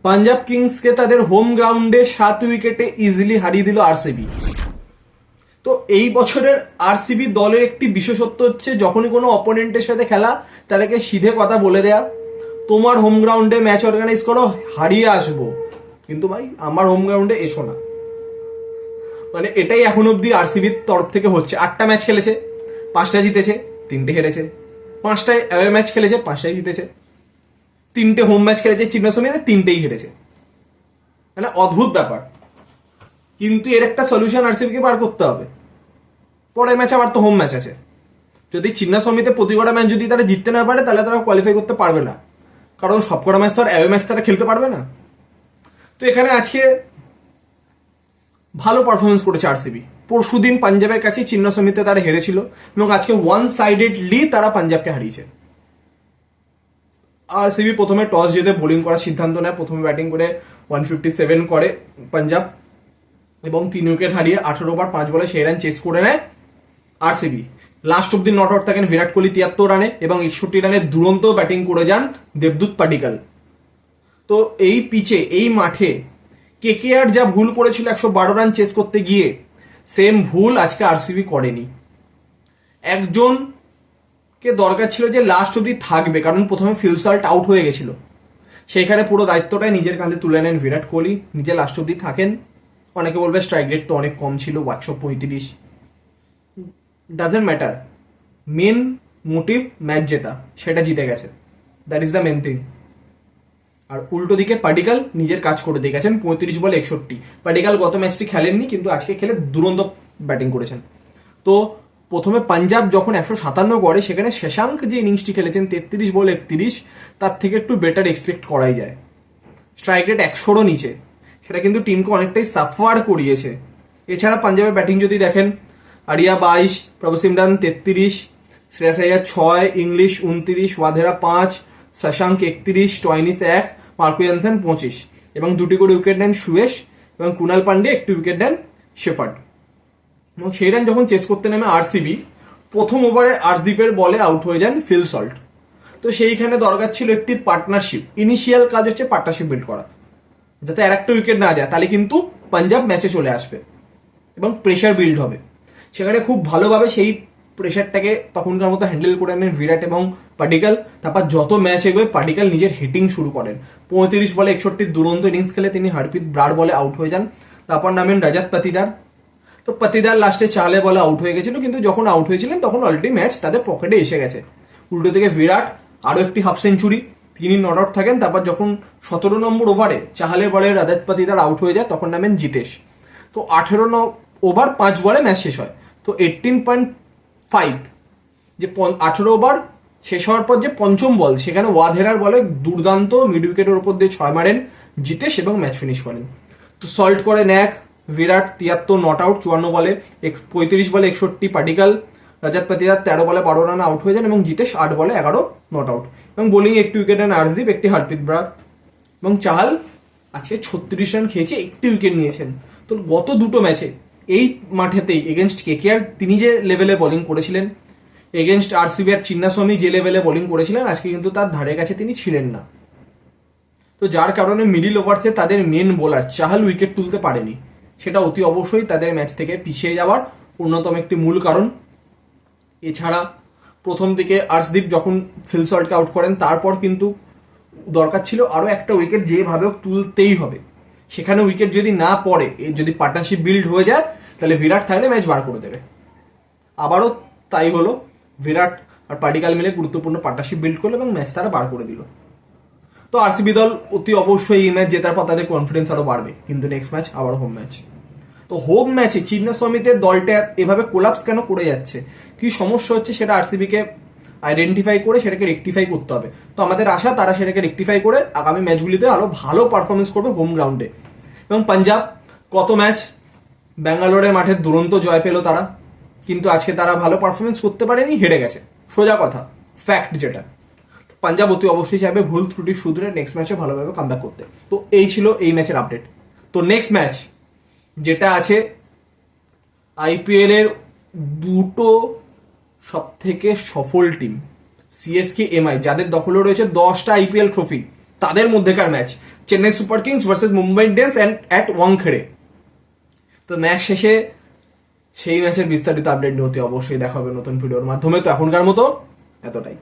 পাঞ্জাব কিংসকে তাদের হোম গ্রাউন্ডে 7 উইকেটে ইজিলি হারিয়ে দিল আরসিবি। তো এই বছরের আরসিবি দলের একটি বিশেষত্ব হচ্ছে যখনই কোনো অপোনেন্টের সাথে খেলা তাদেরকে সিধে কথা বলে দেয়া, তোমার হোম গ্রাউন্ডে ম্যাচ অর্গানাইজ করো, হারিয়ে আসবো, কিন্তু ভাই আমার হোম গ্রাউন্ডে এসো না। মানে এটাই এখন অব্দি আরসিবির তরফ থেকে হচ্ছে। 8টা ম্যাচ খেলেছে, 5টা জিতেছে, 3টে হেরেছে। 5টায় অ্যাওয়ে ম্যাচ খেলেছে, 5টাই জিতেছে। 3টে হোম ম্যাচ খেলেছে চিন্নাস্বামীতে, 3টেই হেরেছে। মানে অদ্ভুত ব্যাপার। কিন্তু এর একটা সলিউশন আরসিবিকে বার করতে হবে। পরের ম্যাচ আবার তো হোম ম্যাচ আছে। যদি চিন্নাস্বামীতে প্রতি কটা ম্যাচ যদি তারা জিততে না পারে তাহলে তারা কোয়ালিফাই করতে পারবে না, কারণ সবকটা ম্যাচ তো আর অ্যাওয়ে ম্যাচ তারা খেলতে পারবে না। তো এখানে আজকে ভালো পারফরমেন্স করেছে আরসিবি। পরশুদিন পাঞ্জাবের কাছে চিন্নাস্বামীতে তারা হেরেছিল এবং আজকে ওয়ান সাইডেডলি তারা পাঞ্জাবকে হারিয়েছে। আরসিবি প্রথমে টস জিতে বোলিং করার সিদ্ধান্ত নেয়। প্রথমে ব্যাটিং করে 157 করে পাঞ্জাব এবং 3 উইকেট হারিয়ে 18 ওভার 5 বলে সেই রান চেস করে নেয় আরসিবি। লাস্ট অব্দি নট আউট থাকেন বিরাট কোহলি 73 রানে এবং 61 রানে দুরন্ত ব্যাটিং করে যান দেবদূত পাডিক্কাল। তো এই পিচে, এই মাঠে কেকেআর যা ভুল করেছিল 112 রান চেস করতে গিয়ে, সেম ভুল আজকে আরসিবি করেনি। একজনকে দরকার ছিল যে লাস্ট অব্দি থাকবে, কারণ প্রথমে ফিল সল্ট আউট হয়ে গেছিল। সেইখানে পুরো দায়িত্বটাই নিজের কাঁধে তুলে নেন বিরাট কোহলি, নিজে লাস্ট অব্দি থাকেন। অনেকে বলবে স্ট্রাইক রেট তো অনেক কম ছিল, 135। Doesn't matter, main motive match জেতা, সেটা জিতে গেছে, that is the main thing. আর উল্টো দিকে পাডিক্কাল নিজের কাজ করে দিয়ে গেছেন 35 বলে 61। পাডিক্কাল গত ম্যাচটি খেলেননি, কিন্তু আজকে খেলে দুরন্ত ব্যাটিং করেছেন। তো প্রথমে পাঞ্জাব যখন 157 করে, সেখানে শেশাঙ্ক যে ইনিংসটি খেলেছেন 33 বলে 31, তার থেকে একটু বেটার এক্সপেক্ট করাই যায়। স্ট্রাইক রেট 100রও নিচে, সেটা কিন্তু টিমকে অনেকটাই সাফার করিয়েছে। এছাড়া পাঞ্জাবের ব্যাটিং যদি দেখেন, Arya 22, Prabhsimran 33, Shreyas Iyer 6, Inglis 29, Wadhera 5, Shashank 31, Stoinis 1, Marco Jansen 25 এবং 2টি করে উইকেট নেন সুয়েশ এবং কুনাল পান্ডে 1টি উইকেট নেন শেফার্ড। এবং সেই রান যখন চেস করতে নেমে আরসিবি, প্রথম ওভারে আর্শদীপের বলে আউট হয়ে যান ফিল সল্ট। তো সেইখানে দরকার ছিল একটি পার্টনারশিপ। ইনিশিয়াল কাজ হচ্ছে পার্টনারশিপ বিল্ড করা, যাতে আর একটা উইকেট না যায়, তাহলে কিন্তু পাঞ্জাব ম্যাচে চলে আসবে এবং প্রেশার বিল্ড হবে। সেখানে খুব ভালোভাবে সেই প্রেশারটাকে তখনকার মতো হ্যান্ডেল করে নেন বিরাট এবং পাডিক্কাল। তারপর যত ম্যাচ এগোয় পাডিক্কাল নিজের হিটিং শুরু করেন। 35 বলে 61 দুরন্ত ইনিংস খেলে তিনি হারপ্রীত ব্রার বলে আউট হয়ে যান। তারপর নামেন রাজাত পাতিদার। তো পাতিদার লাস্টে 4 বলে আউট হয়ে গেছিল, কিন্তু যখন আউট হয়েছিলেন তখন অলরেডি ম্যাচ তাদের পকেটে এসে গেছে। উল্টো থেকে বিরাট আরও একটি হাফ সেঞ্চুরি, তিনি নট আউট থাকেন। তারপর যখন 17 নম্বর ওভারে চাহালের বলে রাজাত পাতিদার আউট হয়ে যায়, তখন নামেন জিতেশ। তো 18 ওভার 5 বলে ম্যাচ শেষ হয়। তো 18.5 যে 18 ওভার শেষ হওয়ার পর যে পঞ্চম বল, সেখানে ওয়াধেরার বলে দুর্দান্ত মিড উইকেটের উপর দিয়ে 6 মারেন জিতেশ এবং ম্যাচ ফিনিশ করেন। তো সল্ট করে ন্যাক বিরাট 73 নট আউট 54 বলে, 35 বলে 61 পাডিক্কাল, রাজাত পাতিদার 13 বলে 12 রানে আউট হয়ে যান এবং জিতেশ 8 বলে 11 নট আউট এবং বোলিং 1টি উইকেট নেন আর্শদীপ, 1টি হারপ্রীত ব্রার এবং চাহাল আজকে 36 রান খেয়েছে, 1টি উইকেট নিয়েছেন। তো গত দুটো ম্যাচে এই মাঠেতেই এগেনস্ট কেকেআর তিনি যে লেভেলে বোলিং করেছিলেন, এগেনস্ট আরসিবি আর চিন্নাস্বামী যে লেভেলে বোলিং করেছিলেন, আজকে কিন্তু তার ধারে কাছে তিনি ছিলেন না। তো যার কারণে মিডিল ওভার্সে তাদের মেন বোলার চাহাল উইকেট তুলতে পারেনি। সেটা অতি অবশ্যই তাদের ম্যাচ থেকে পিছিয়ে যাওয়ার অন্যতম একটি মূল কারণ। এছাড়া প্রথম দিকে আর্শদীপ যখন ফিল সল্টকে আউট করেন, তারপর কিন্তু দরকার ছিল আরও একটা উইকেট যেভাবে তুলতেই হবে। সেখানে উইকেট যদি না পড়ে, যদি পার্টনারশিপ বিল্ড হয়ে যায়, তাহলে বিরাট থাকলে ম্যাচ বার করে দেবে। আবারও তাই হলো, বিরাট আর পাডিক্কাল মিলে গুরুত্বপূর্ণ পার্টনারশিপ বিল্ড করলো এবং ম্যাচ তারা বার করে দিল। তো আরসিবি দল অতি অবশ্যই এই ম্যাচ জেতার পর তাদের কনফিডেন্স আরও বাড়বে, কিন্তু নেক্সট ম্যাচ আবার হোম ম্যাচ। তো হোম ম্যাচে চিন্নাস্বামীতে দলটা এভাবে কোলাপস কেন করে যাচ্ছে, কি সমস্যা হচ্ছে, সেটা আরসিবিকে আইডেন্টিফাই করে সেটাকে রেকটিফাই করতে হবে। তো আমাদের আশা তারা সেটাকে রেকটিফাই করে আগামী ম্যাচগুলিতে আরও ভালো পারফরমেন্স করবে হোম গ্রাউন্ডে। এবং পাঞ্জাব কত ম্যাচ ব্যাঙ্গালোরের মাঠে দুরন্ত জয় পেল তারা, কিন্তু আজকে তারা ভালো পারফরমেন্স করতে পারেনি, হেরে গেছে, সোজা কথা, ফ্যাক্ট যেটা। পাঞ্জাব অতি অবশ্যই চাইবে ভুল ত্রুটি শুধরে নেক্সট ম্যাচে ভালোভাবে কামব্যাক করতে। তো এই ছিল এই ম্যাচের আপডেট। তো নেক্সট ম্যাচ যেটা আছে আইপিএল এর দুটো সব থেকে সফল টিম সিএসকে এমআই, যাদের দখলে রয়েছে 10টা আইপিএল ট্রফি, তাদের মধ্যেকার match, Chennai Super Kings versus Mumbai Indians and at Wankhede. তো ম্যাচ শেষে সেই ম্যাচের বিস্তারিত আপডেট নিতে অবশ্যই দেখা হবে নতুন ভিডিওর মাধ্যমে। তো এখনকার মতো এতটাই।